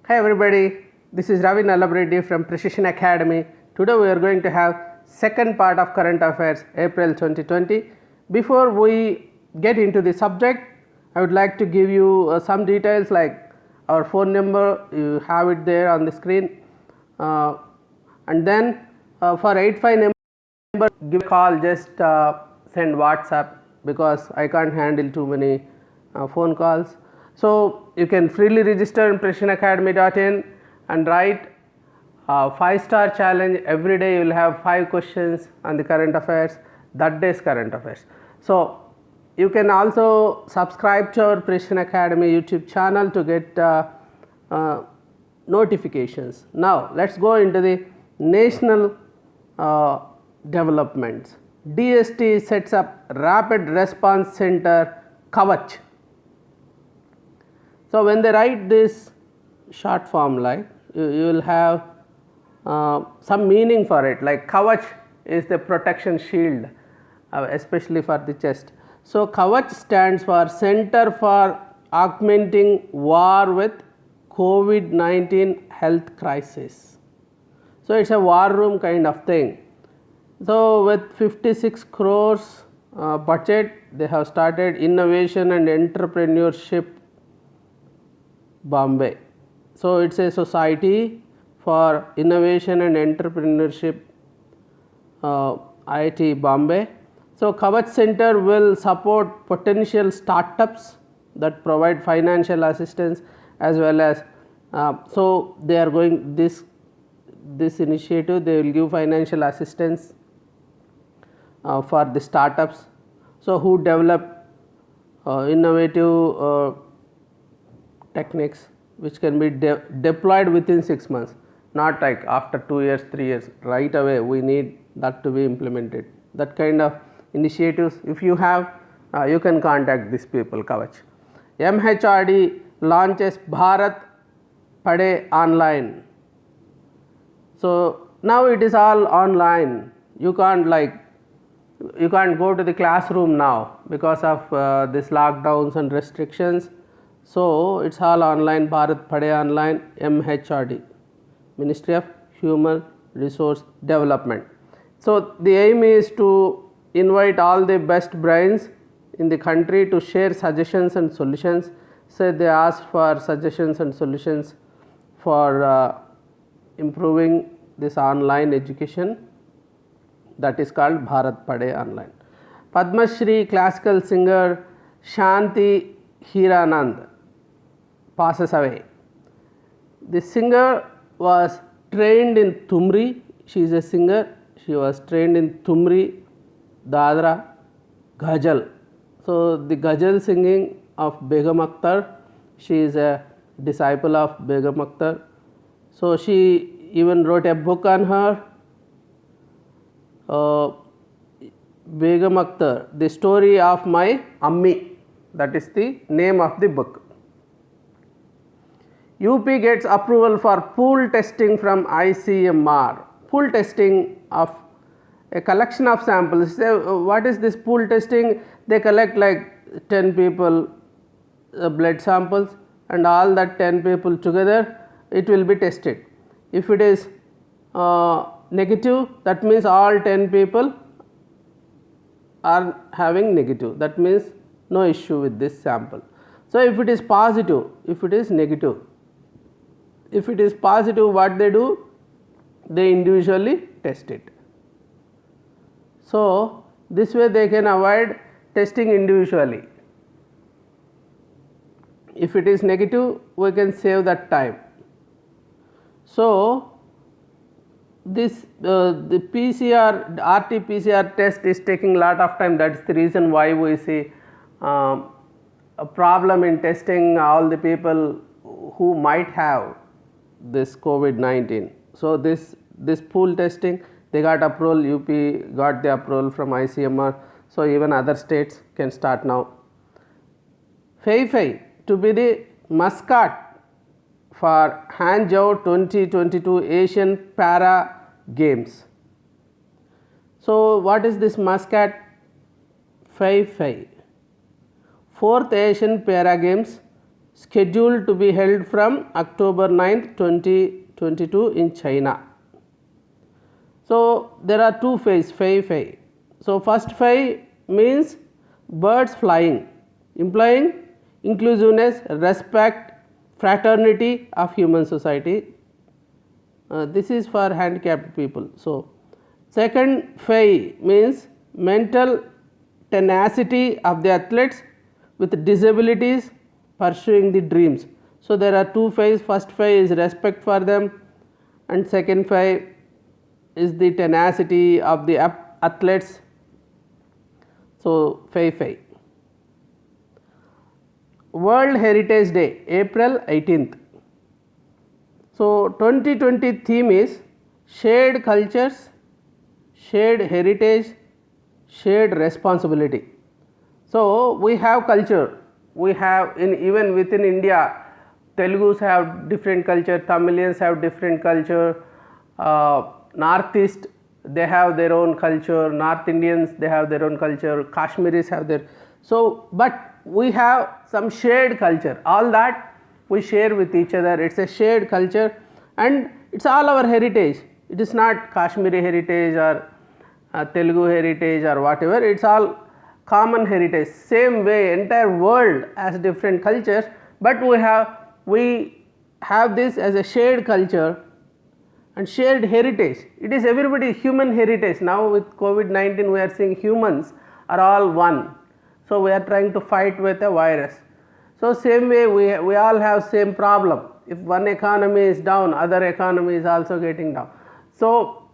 Hi everybody, this is Ravi Nallabreddy from Precision Academy. Today we are going to have second part of current affairs April 2020. Before we get into the subject, I would like to give you some details like our phone number, you have it there on the screen, and then for 85 number give a call, just send WhatsApp because I can't handle too many phone calls. So you can freely register in precisionacademy.in and write 5-star challenge. Every day you will have 5 questions on the current affairs, that day's current affairs. So you can also subscribe to our Precision Academy YouTube channel to get notifications. Now let's go into the national developments. DST sets up Rapid Response Center Kavach. So when they write this short form, like you will have some meaning for it, like Kavach is the protection shield, especially for the chest. So Kavach stands for Center for Augmenting War with COVID-19 Health Crisis. So it's a war room kind of thing. So with 56 crores budget, they have started Innovation and Entrepreneurship Bombay. So it's a society for innovation and entrepreneurship, IIT Bombay. So Kavach Center will support potential startups that provide financial assistance, as well as so they are going this initiative, they will give financial assistance for the startups, so who develop innovative techniques which can be deployed within 6 months, not like after 2 years, 3 years, right away we need that to be implemented. That kind of initiatives, if you have, you can contact these people, Kavach. MHRD launches Bharat Padhe Online. So now it is all online. You can't go to the classroom now because of this lockdowns and restrictions. So it's all online. Bharat Padhe Online, MHRD, Ministry of Human Resource Development. So the aim is to invite all the best brains in the country to share suggestions and solutions. So they ask for suggestions and solutions for improving this online education, that is called Bharat Padhe Online. Padma Shri classical singer Shanti Hiranand passes away. The singer was trained in Tumri. She is a singer. She was trained in Tumri, Dadra, Ghazal. So the Ghazal singing of Begum Akhtar, she is a disciple of Begum Akhtar. So she even wrote a book on her, Begum Akhtar, the story of my Ammi, that is the name of the book. UP gets approval for pool testing from ICMR. Pool testing of a collection of samples. What is this pool testing? They collect like 10 people blood samples, and all that 10 people together, it will be tested. If it is negative, that means all 10 people are having negative, that means no issue with this sample. So if it is positive, if it is negative, if it is positive, what they do? They individually test it. So this way they can avoid testing individually. If it is negative, we can save that time. So this the PCR, RT-PCR test is taking lot of time. That is the reason why we see a problem in testing all the people who might have this COVID-19. So this pool testing, they got approval. UP got the approval from ICMR. So even other states can start now. Fei Fei to be the mascot for Hangzhou 2022 Asian Para Games. So what is this mascot? Fei Fei. 4th Asian Para Games scheduled to be held from October 9th, 2022 in China. So there are two phases, Fei. So first Fei means birds flying, implying inclusiveness, respect, fraternity of human society. This is for handicapped people. So second Fei means mental tenacity of the athletes with disabilities pursuing the dreams. So there are two Feis. First Fei is respect for them, and second Fei is the tenacity of the athletes. So Fei. World Heritage Day, April 18th. So 2020 theme is shared cultures, shared heritage, shared responsibility. So we have culture, we have even within India, Telugus have different culture, Tamilians have different culture, Northeast they have their own culture, North Indians they have their own culture, Kashmiris have their, so but we have some shared culture, all that we share with each other, it's a shared culture and it's all our heritage, it is not Kashmiri heritage or Telugu heritage or whatever, it's all common heritage. Same way entire world has different cultures, but we have this as a shared culture and shared heritage. It is everybody human heritage. Now with COVID-19 we are seeing humans are all one, so we are trying to fight with a virus. So same way we all have same problem. If one economy is down, other economy is also getting down. So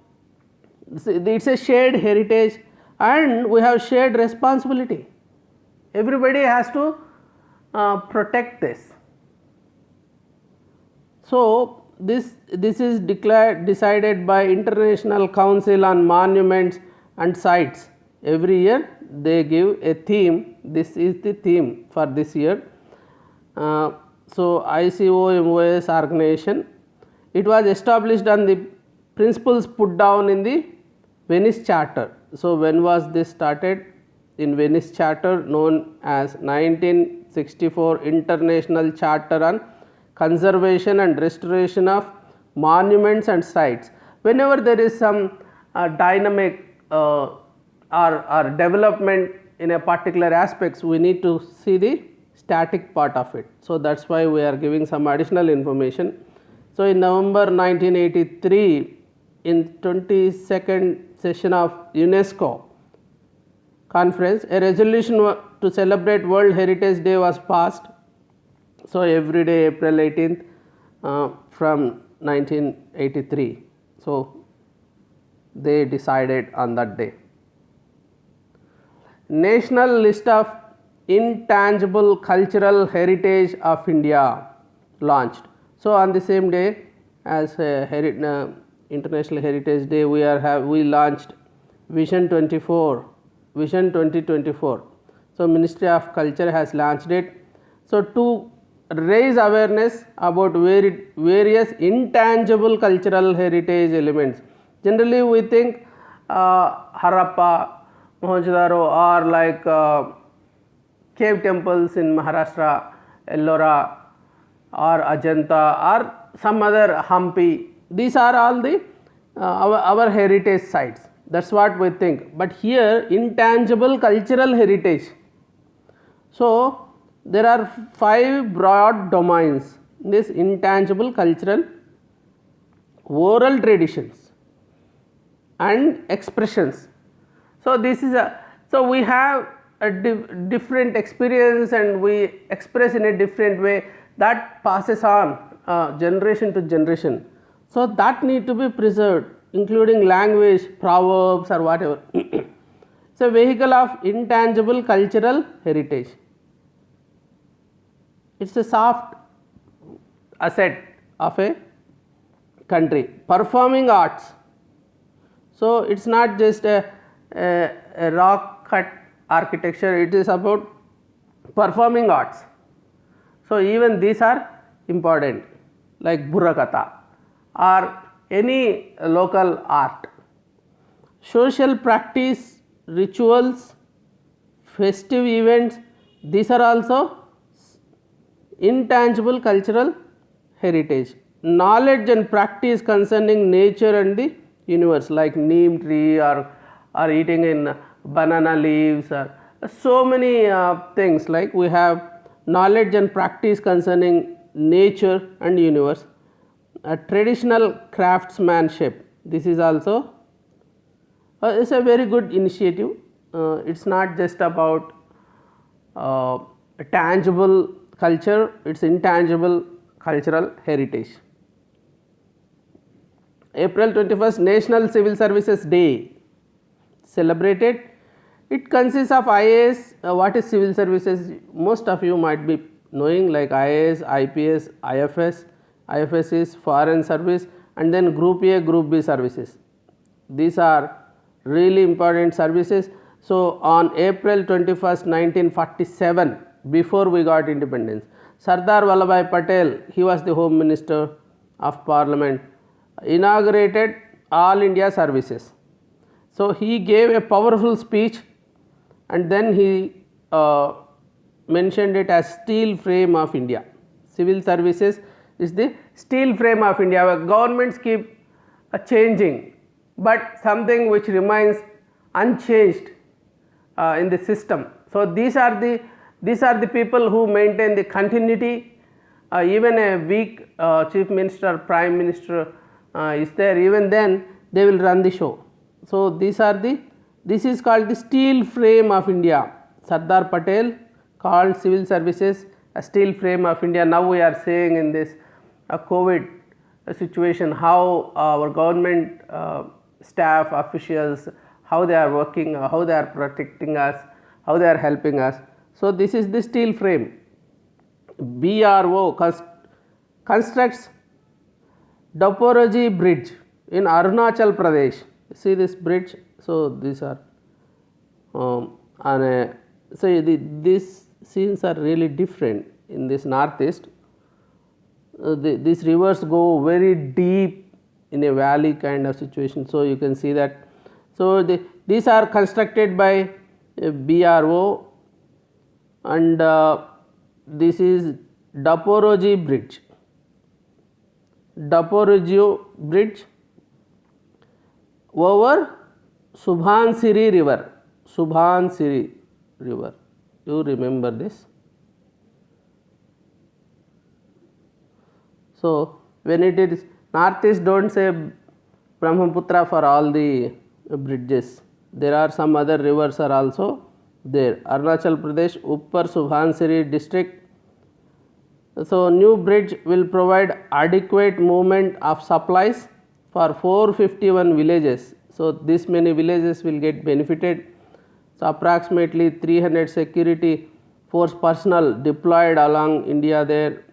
it's a shared heritage and we have shared responsibility. Everybody has to protect this. So this is decided by International Council on Monuments and Sites. Every year they give a theme. This is the theme for this year. So ICOMOS organization, it was established on the principles put down in the Venice Charter. So when was this started? In Venice Charter, known as 1964 International Charter on Conservation and Restoration of Monuments and Sites. Whenever there is some dynamic or development in a particular aspects, we need to see the static part of it. So that's why we are giving some additional information. So in November 1983, in 22nd session of UNESCO conference, a resolution to celebrate World Heritage Day was passed. So every day April 18th from 1983. So they decided on that day. National List of Intangible Cultural Heritage of India launched. So on the same day as International Heritage Day, we launched Vision 2024. So Ministry of Culture has launched it. So to raise awareness about various intangible cultural heritage elements. Generally we think Harappa, Mohenjo-daro or like cave temples in Maharashtra, Ellora or Ajanta or some other Hampi. These are all the our heritage sites. That's what we think. But here intangible cultural heritage. So there are 5 broad domains. This intangible cultural, oral traditions and expressions. So this is so we have a different experience and we express in a different way that passes on generation to generation. So that need to be preserved, including language, proverbs or whatever. It's a vehicle of intangible cultural heritage. It's a soft asset of a country. Performing arts. So it's not just a rock cut architecture, it is about performing arts. So even these are important, like Burrakatha or any local art. Social practice, rituals, festive events, these are also intangible cultural heritage. Knowledge and practice concerning nature and the universe, like neem tree or eating in banana leaves, or so many things, like we have knowledge and practice concerning nature and universe. Traditional craftsmanship, this is also it's a very good initiative. It's not just about a tangible culture, it's intangible cultural heritage. April 21st, National Civil Services Day celebrated. It consists of IAS. What is civil services? Most of you might be knowing, like IAS, IPS, IFS. IFS is foreign service, and then Group A, Group B services. These are really important services. So on April 21st, 1947, before we got independence, Sardar Vallabhbhai Patel, he was the Home Minister of Parliament, inaugurated All India services. So he gave a powerful speech, and then he mentioned it as steel frame of India. Civil services is the steel frame of India. Our governments keep changing, but something which remains unchanged in the system. So these are the people who maintain the continuity. Even a weak chief minister, prime minister is there, even then they will run the show. So this is called the steel frame of India. Sardar Patel called civil services a steel frame of India. Now we are seeing in this COVID situation how our government staff officials, how they are working, how they are protecting us, how they are helping us. So this is the steel frame. BRO constructs Daporoji Bridge in Arunachal Pradesh. See this bridge. So these are these scenes are really different in this northeast. These rivers go very deep in a valley kind of situation. So you can see that. So these are constructed by BRO, and this is Daporoji Bridge. Daporoji Bridge over Subhansiri River. Subhansiri River. You remember this? So when it is northeast, don't say Brahmaputra for all the bridges. There are some other rivers are also there. Arunachal Pradesh, Uppar Subhansiri district. So new bridge will provide adequate movement of supplies for 451 villages. So this many villages will get benefited. So approximately 300 security force personnel deployed along India there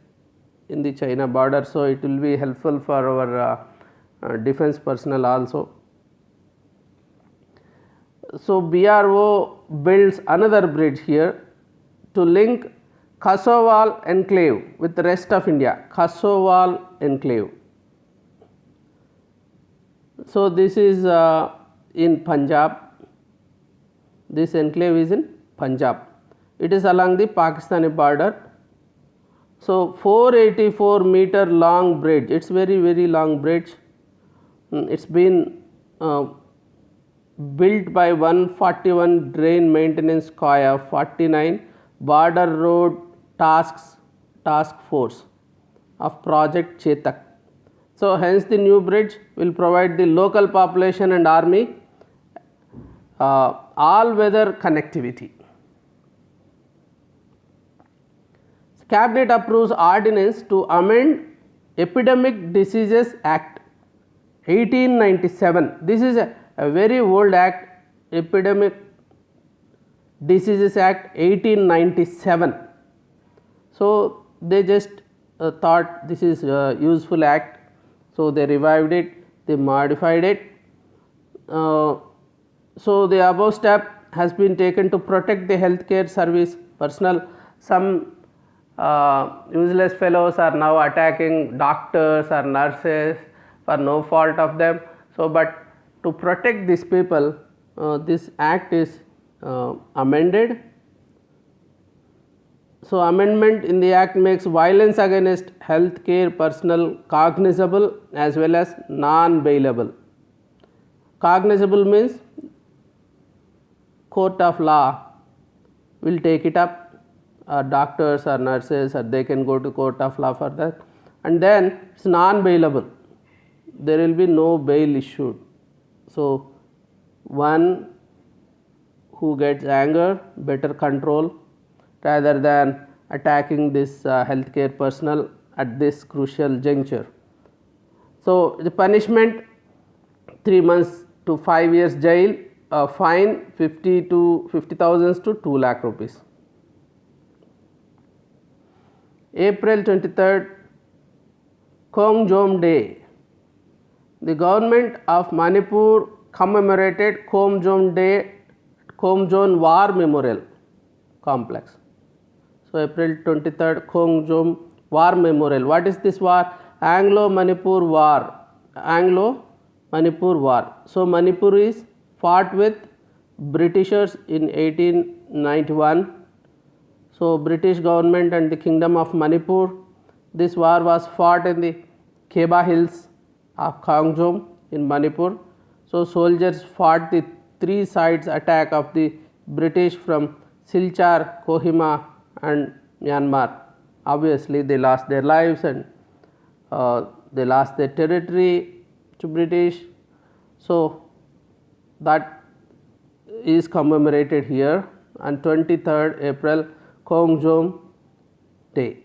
in the China border. So it will be helpful for our defense personnel also. So BRO builds another bridge here to link Kasowal enclave with the rest of India. Kasowal enclave. So this is in Punjab. This enclave is in Punjab. It is along the Pakistani border. So 484 meter long bridge. It's very long bridge. It's been built by 141 drain maintenance COIA 49 border road task force of project Chetak. So hence the new bridge will provide the local population and army all weather connectivity. Cabinet approves ordinance to amend Epidemic Diseases Act 1897. This is a very old act, Epidemic Diseases Act 1897. So they just thought this is a useful act, so they revived it, they modified it. So the above step has been taken to protect the healthcare service personnel. Some useless fellows are now attacking doctors or nurses for no fault of them. So but to protect these people, this act is amended. So amendment in the act makes violence against healthcare personnel cognizable as well as non-bailable. Cognizable means court of law will take it up, doctors or nurses, or they can go to court of law for that, and then it's non-bailable, there will be no bail issued. So one who gets anger better control rather than attacking this healthcare personnel at this crucial juncture. So the punishment 3 months to 5 years jail, fine 50,000 to 2 lakh rupees. April 23rd, Khongjom Day. The government of Manipur commemorated Khongjom Day, Khongjom War Memorial Complex. So April 23rd, Khongjom War Memorial. What is this war? Anglo-Manipur War. Anglo-Manipur War. So Manipur is fought with Britishers in 1891. So British government and the Kingdom of Manipur, this war was fought in the Kheba Hills of Khongjom in Manipur. So soldiers fought the three sides attack of the British from Silchar, Kohima and Myanmar. Obviously they lost their lives and they lost their territory to British. So that is commemorated here on 23rd April, Khongjom Day.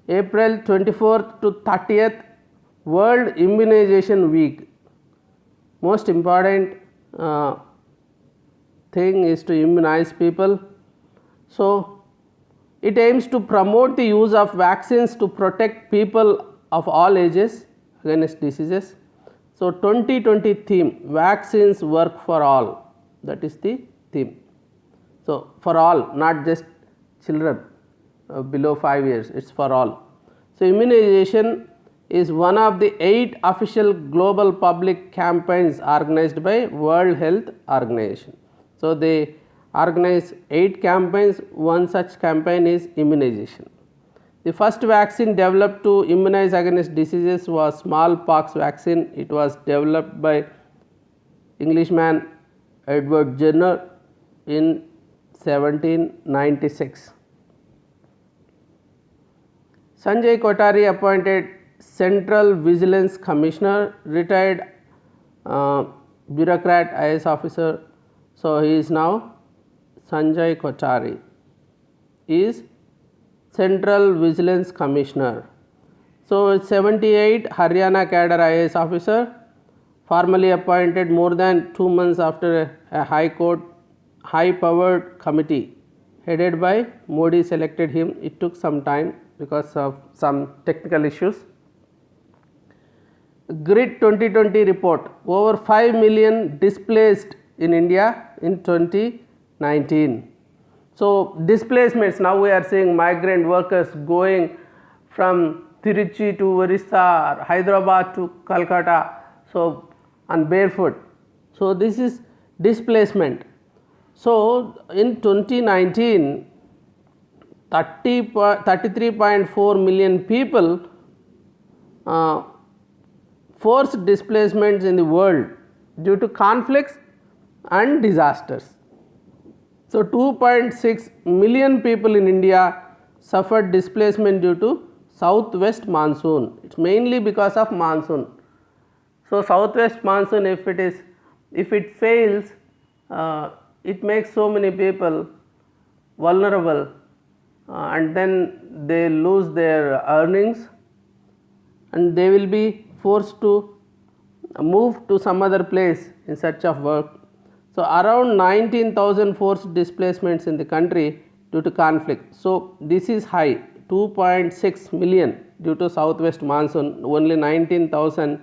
April 24th to 30th, World Immunization Week. Most important thing is to immunize people. So it aims to promote the use of vaccines to protect people of all ages against diseases. So 2020 theme, vaccines work for all, that is the theme. So for all, not just children below 5 years, it's for all. So immunization is one of the 8 official global public campaigns organized by World Health Organization. So they organize 8 campaigns, one such campaign is immunization. The first vaccine developed to immunize against diseases was smallpox vaccine. It was developed by Englishman Edward Jenner in 1796. Sanjay Kothari appointed Central Vigilance Commissioner, retired bureaucrat IAS officer. So he is now Sanjay Kothari is Central Vigilance Commissioner. So 78 Haryana cadre IAS officer, formally appointed more than 2 months after a High Court high powered committee headed by Modi selected him. It took some time because of some technical issues. Grid 2020 report, over 5 million displaced in India in 2019. So displacements, now we are seeing migrant workers going from Tiruchi to Orissa, Hyderabad to Calcutta, so on barefoot. So this is displacement. So in 2019, 33.4 million people forced displacements in the world due to conflicts and disasters. So 2.6 million people in India suffered displacement due to southwest monsoon. It's mainly because of monsoon. So southwest monsoon, if it fails, it makes so many people vulnerable, and then they lose their earnings and they will be forced to move to some other place in search of work. So around 19,000 forced displacements in the country due to conflict. So this is high, 2.6 million due to southwest monsoon, only 19,000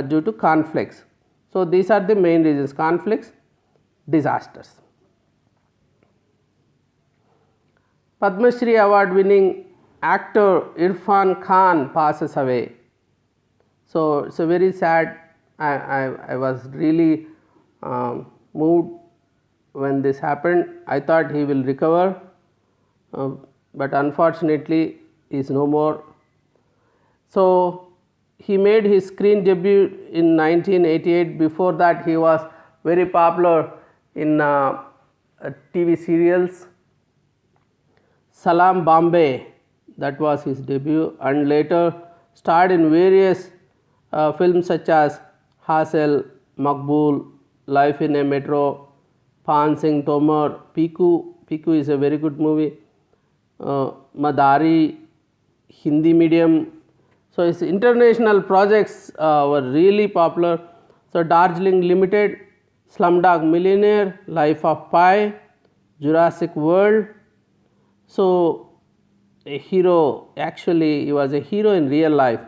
due to conflicts. So these are the main reasons: conflicts, disasters. Padma Shri award winning actor Irfan Khan passes away. So it's a very sad. I was really moved when this happened. I thought he will recover, uh, but unfortunately is no more. So he made his screen debut in 1988. Before that, he was very popular in TV serials. Salam Bombay, that was his debut, and later starred in various films such as Hassel, Makbul, Life in a Metro, Pan Singh Tomar, Piku. Piku is a very good movie. Madari, Hindi medium. So his international projects were really popular. So Darjeeling Limited, Slumdog Millionaire, Life of Pi, Jurassic World. So a hero, actually he was a hero in real life.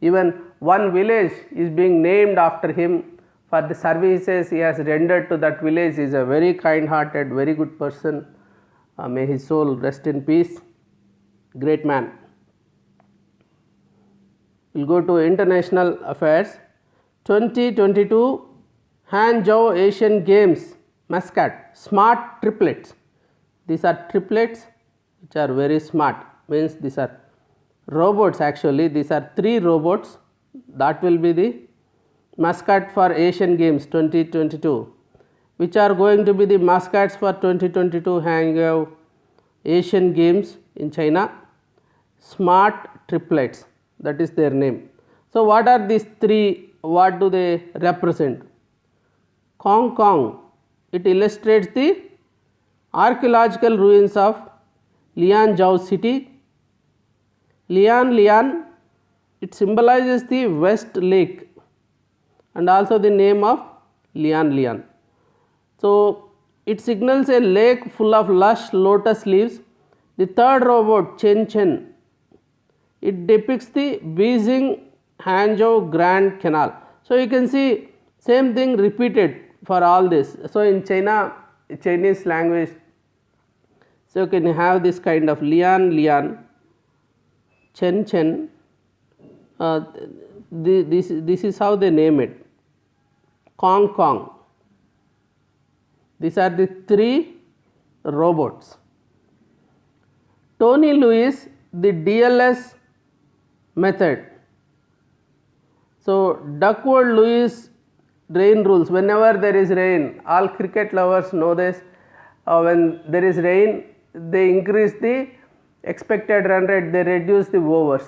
Even one village is being named after him for the services he has rendered to that village. He is a very kind hearted, very good person. May his soul rest in peace. Great man. We'll go to international affairs. 2022 Hangzhou Asian Games mascot, smart triplets. These are triplets which are very smart, means these are robots. Actually these are 3 robots that will be the mascot for Asian Games 2022. Which are going to be the mascots for 2022 Hangzhou Asian Games in China? Smart triplets, that is their name. So what are these 3? What do they represent? Kong Kong, it illustrates the archaeological ruins of Lianzhou city. Lian Lian, it symbolizes the West Lake and also the name of Lian Lian. So it signals a lake full of lush lotus leaves. The third robot, Chen Chen, it depicts the Beijing Hangzhou Grand Canal. So you can see same thing repeated for all this. So in China, Chinese language, so you can have this kind of Lian Lian, Chen Chen. This is how they name it. Kong Kong. These are the 3 robots. Tony Lewis, the DLS method. So Duckworth Lewis rain rules. Whenever there is rain, all cricket lovers know this. When there is rain, they increase the expected run rate, they reduce the overs.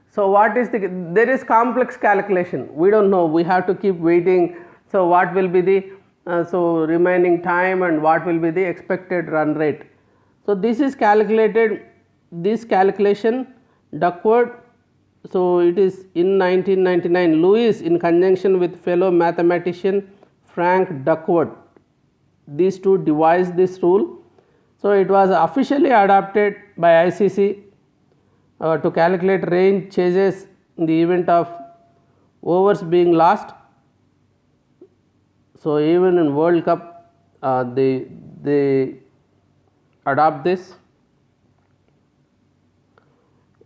So what is there is complex calculation, we don't know, we have to keep waiting. So what will be the remaining time and what will be the expected run rate. So this is calculated, this calculation Duckworth. So it is in 1999 Lewis in conjunction with fellow mathematician Frank Duckworth, these two devised this rule. So it was officially adopted by ICC to calculate rain chases in the event of overs being lost. So even in World Cup they adopt this.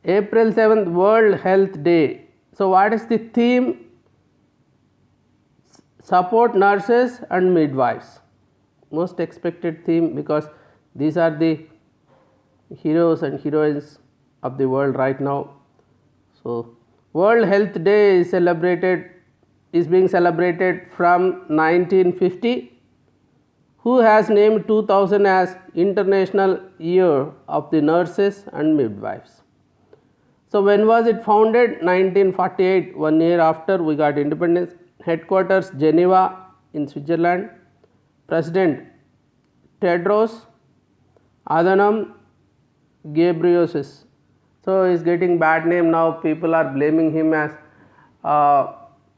April 7th, World Health Day. So what is the theme? Support nurses and midwives. Most expected theme, because these are the heroes and heroines of the world right now. So World Health Day is being celebrated from 1950. Who has named 2000 as International Year of the Nurses and Midwives? So when was it founded? 1948, 1 year after we got independence. Headquarters Geneva in Switzerland. President Tedros Adhanom Ghebreyesus. So he is getting bad name now. People are blaming him as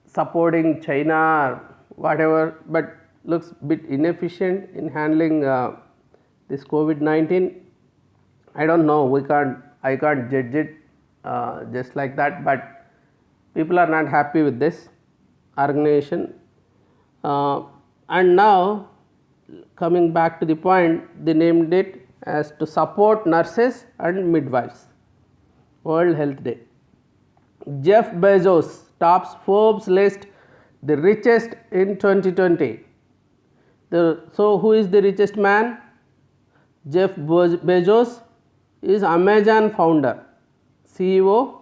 supporting China or whatever, but looks bit inefficient in handling this COVID-19. I don't know. I can't judge it just like that. But people are not happy with this organization. And now coming back to the point, they named it as to support nurses and midwives. World Health Day. Jeff Bezos tops Forbes list the richest in 2020. So who is the richest man? Jeff Bezos. is Amazon founder, CEO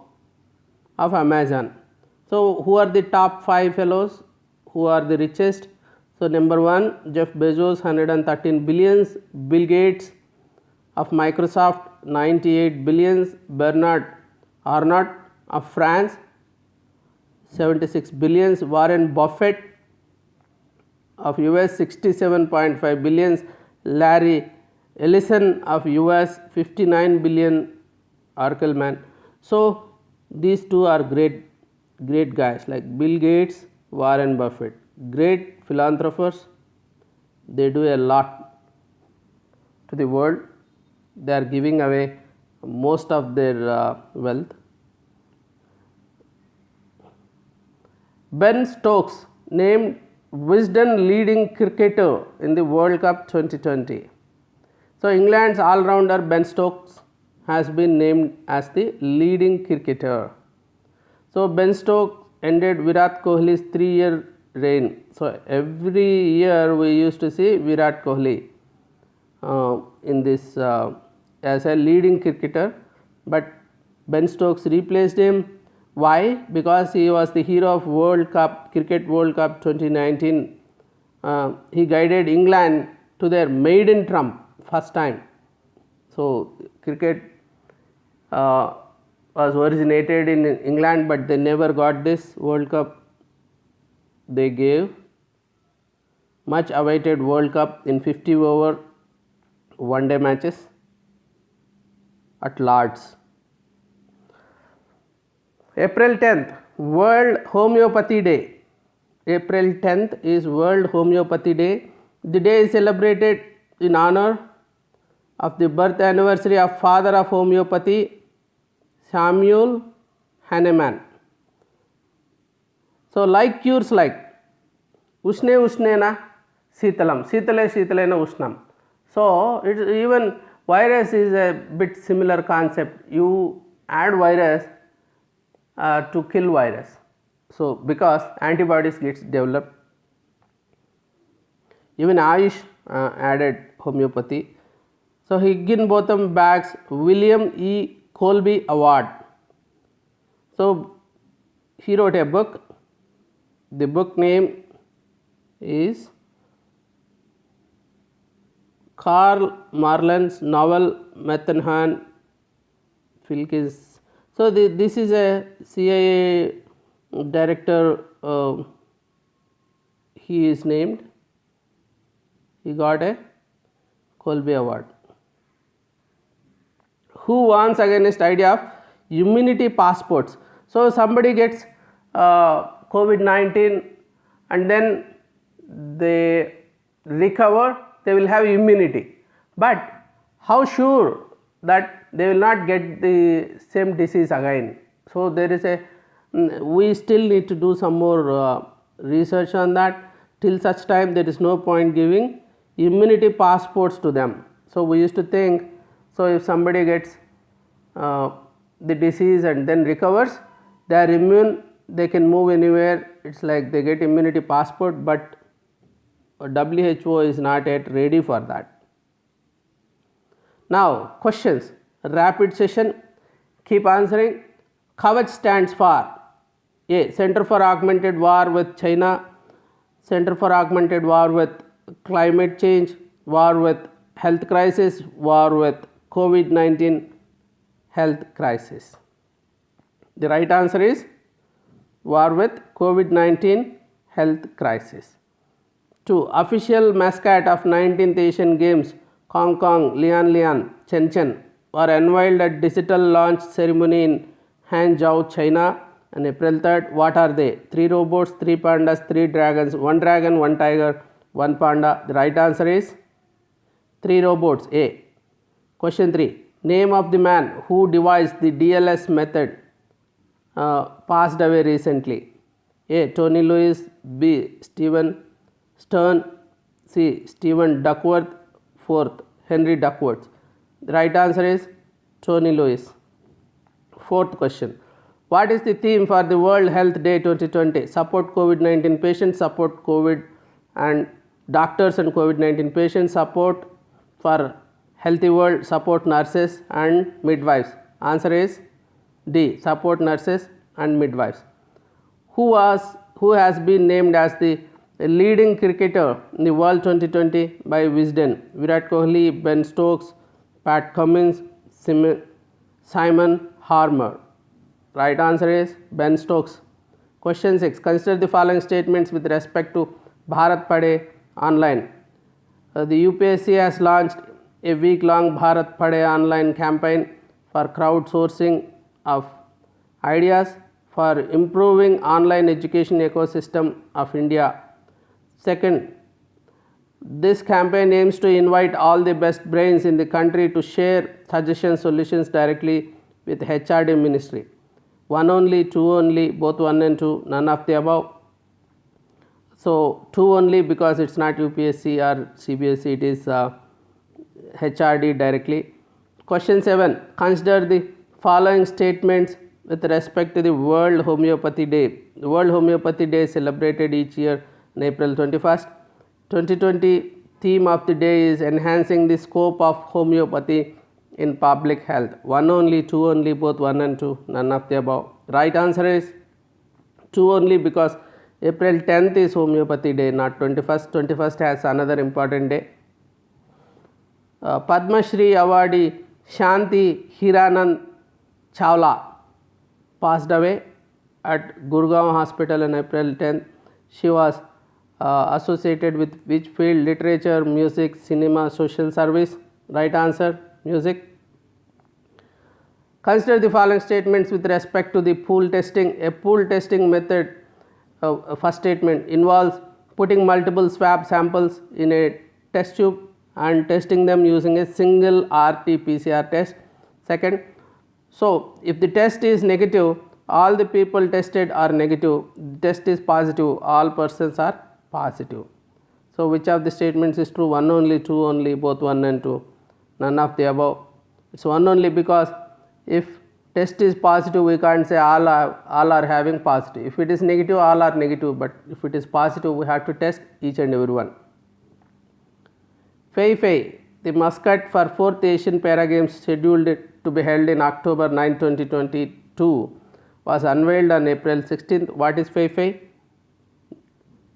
of Amazon. So, who are the top 5 fellows who are the richest? So, number 1 Jeff Bezos 113 billions, Bill Gates of Microsoft 98 billions, Bernard Arnault of France 76 billions, Warren Buffett of US 67.5 billions, Larry Ellison of US 59 billion, Oracle man. So, these two are great guys like Bill Gates, Warren Buffett, great philanthropers. They do a lot to the world. They are giving away most of their wealth. Ben Stokes named Wisden leading cricketer in the World Cup 2020. So, England's all-rounder Ben Stokes has been named as the leading cricketer. So, Ben Stokes ended Virat Kohli's 3-year reign. So, every year we used to see Virat Kohli in this as a leading cricketer, but Ben Stokes replaced him. Why? Because he was the hero of World Cup, Cricket World Cup 2019. He guided England to their maiden trump first time. So, cricket was originated in England, but they never got this World Cup. They gave much awaited World Cup in 50 over one-day matches at Lords. April 10th, World Homeopathy Day. April 10th is World Homeopathy Day. The day is celebrated in honor of the birth anniversary of father of homeopathy, Samuel Hahnemann. So, like cures like Ushne Ushnena Sitalam, Sitale Sitalena Ushnam. So, it even virus is a bit similar concept. You add virus to kill virus. So, because antibodies gets developed. Even Ayush added homeopathy. So, Higginbotham bags William E. Colby Award. So, he wrote a book. The book name is Karl Marland's novel Methenhan Filkins. So, this is a CIA director, he is named, he got a Colby Award. Who warns against idea of immunity passports? So, somebody gets COVID-19 and then they recover, they will have immunity, but how sure that they will not get the same disease again? So, there is a we still need to do some more research on that. Till such time there is no point giving immunity passports to them. So, we used to think, so if somebody gets the disease and then recovers, they are immune, they can move anywhere, it is like they get immunity passport, but WHO is not yet ready for that. Now, questions, rapid session, keep answering. Kavach stands for A. Center for Augmented War with China, Center for Augmented War with Climate Change, War with Health Crisis, War with COVID-19 Health Crisis. The right answer is War with COVID-19 Health Crisis. 2. Official mascot of 19th Asian Games, Kong Kong, Lian Lian, Chen Chen, were unveiled at digital launch ceremony in Hangzhou, China on April 3rd. What are they? 3 robots, 3 pandas, 3 dragons, 1 dragon, 1 tiger, 1 panda. The right answer is 3 robots, A. Question 3. Name of the man who devised the DLS method passed away recently. A. Tony Lewis, B. Stephen Stern, C. Stephen Duckworth, 4th Henry Duckworth. The right answer is Tony Lewis. 4th question. What is the theme for the World Health Day 2020? Support COVID-19 patients, support COVID and doctors and COVID-19 patients, support for Healthy World support nurses and midwives. Answer is D, support nurses and midwives. Who has been named as the leading cricketer in the World 2020 by Wisden? Virat Kohli, Ben Stokes, Pat Cummins, Simon Harmer. Right answer is Ben Stokes. Question 6. Consider the following statements with respect to Bharat Padhe online. The UPSC has launched a week-long Bharat Padhe online campaign for crowdsourcing of ideas for improving online education ecosystem of India. Second, this campaign aims to invite all the best brains in the country to share suggestions, solutions directly with HRD ministry. One only, two only, both 1 and 2, none of the above. So 2 only because it's not UPSC or CBSE, it is HRD directly. Question 7. Consider the following statements with respect to the World Homeopathy Day. The World Homeopathy Day is celebrated each year on April 21st. 2020 theme of the day is enhancing the scope of homeopathy in public health. 1 only, 2 only, both 1 and 2, none of the above. Right answer is 2 only because April 10th is Homeopathy Day, not 21st. 21st has another important day. Padma Shri awardee Shanti Hiranand Chawla passed away at Gurgaon Hospital on April 10th. She was associated with which field? Literature, music, cinema, social service. Right answer, music. Consider the following statements with respect to the pool testing. A pool testing method, first statement, involves putting multiple swab samples in a test tube and testing them using a single RT-PCR test. Second, so if the test is negative, all the people tested are negative. The test is positive, all persons are positive. So which of the statements is true? 1 only, 2 only, both 1 and 2, none of the above. It's 1 only because if test is positive, we can't say all are having positive. If it is negative, all are negative, but if it is positive, we have to test each and every one. Fei Fei, the mascot for 4th Asian Para Games scheduled to be held in October 9, 2022 was unveiled on April 16th. What is Fei Fei?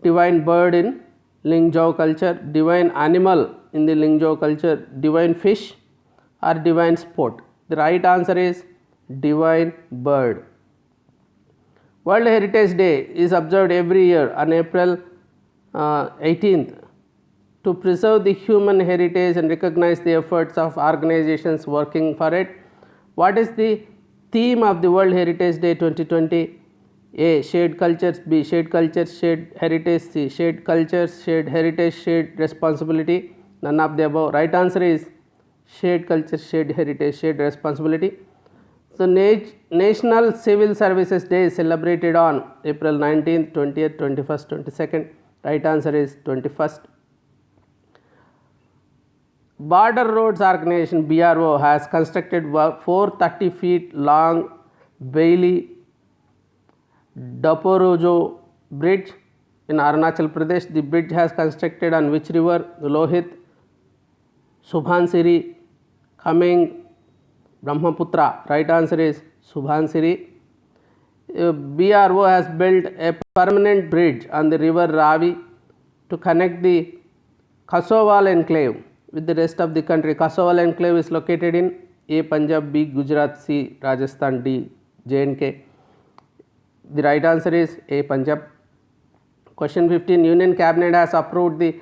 Divine bird in Lingzhou culture, divine animal in the Lingzhou culture, divine fish or divine sport. The right answer is divine bird. World Heritage Day is observed every year on April 18th to preserve the human heritage and recognize the efforts of organizations working for it. What is the theme of the World Heritage Day 2020? A. Shared cultures. B. Shared cultures, shared heritage. C. Shared cultures, shared heritage, shared responsibility. None of the above. Right answer is shared culture, shared heritage, shared responsibility. So National Civil Services Day is celebrated on April 19th, 20th, 21st, 22nd. Right answer is 21st. Border Roads Organization BRO has constructed 430 feet long Bailey Daporojo bridge in Arunachal Pradesh. The bridge has constructed on which river? Lohit, Subhansiri, Kameng, Brahmaputra. Right answer is Subhansiri. BRO has built a permanent bridge on the river Ravi to connect the Kasowal enclave with the rest of the country. Kasowal enclave is located in A. Punjab, B. Gujarat, C. Rajasthan, D. J&K. The right answer is A. Punjab. Question 15. Union Cabinet has approved the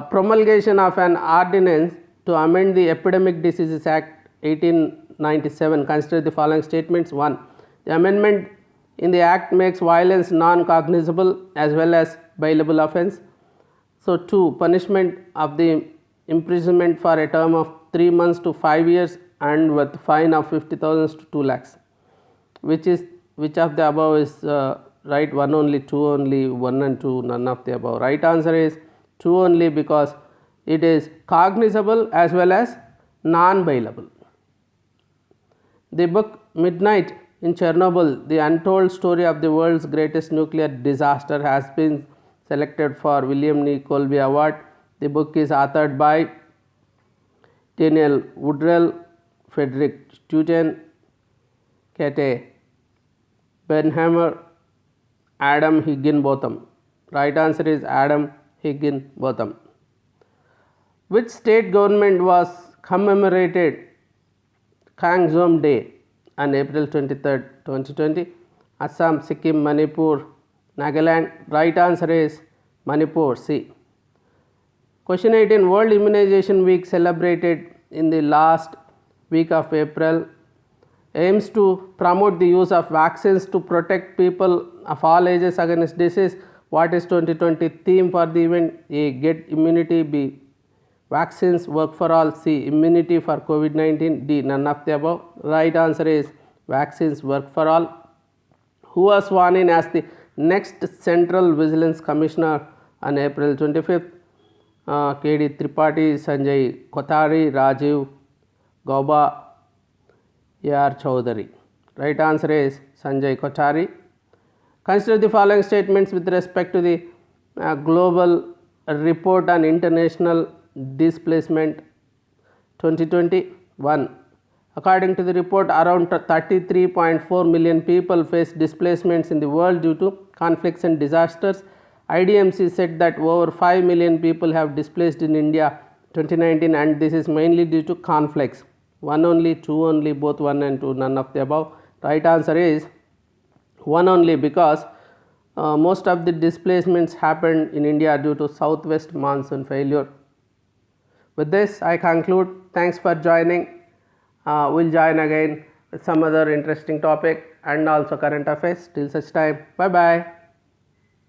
promulgation of an ordinance to amend the Epidemic Diseases Act 1897. Consider the following statements. 1. The amendment in the act makes violence non-cognizable as well as bailable offence. So 2. Punishment of the imprisonment for a term of 3 months to 5 years and with fine of 50,000 to 2 lakhs. Which of the above is right? 1 only, 2 only, 1 and 2, none of the above. Right answer is 2 only because it is cognizable as well as non-bailable. The book Midnight in Chernobyl, the untold story of the world's greatest nuclear disaster, has been selected for William N. Colby Award. The book is authored by Daniel Woodrell, Frederick Stuten, Kate Benhammer, Adam Higginbotham. Right answer is Adam Higginbotham. Which state government was commemorated Kangzom Day on April 23rd, 2020? Assam, Sikkim, Manipur, Nagaland. Right answer is Manipur, C. Question 18. World Immunization Week celebrated in the last week of April aims to promote the use of vaccines to protect people of all ages against disease. What is 2020 theme for the event? A. Get immunity. B. Vaccines work for all. C. Immunity for COVID-19. D. None of the above. Right answer is vaccines work for all. Who was sworn in as the next Central Vigilance Commissioner on April 25th? K.D. Tripathi, Sanjay Kothari, Rajiv Gauba, A.R. Chowdhury. Right answer is Sanjay Kothari. Consider the following statements with respect to the Global Report on International Displacement 2021. According to the report, around 33.4 million people face displacements in the world due to conflicts and disasters. IDMC said that over 5 million people have displaced in India 2019, and this is mainly due to conflicts. One only, two only, both one and two, none of the above. Right answer is one only, because most of the displacements happened in India due to southwest monsoon failure. With this, I conclude. Thanks for joining. We'll join again with some other interesting topic and also current affairs. Till such time, bye bye.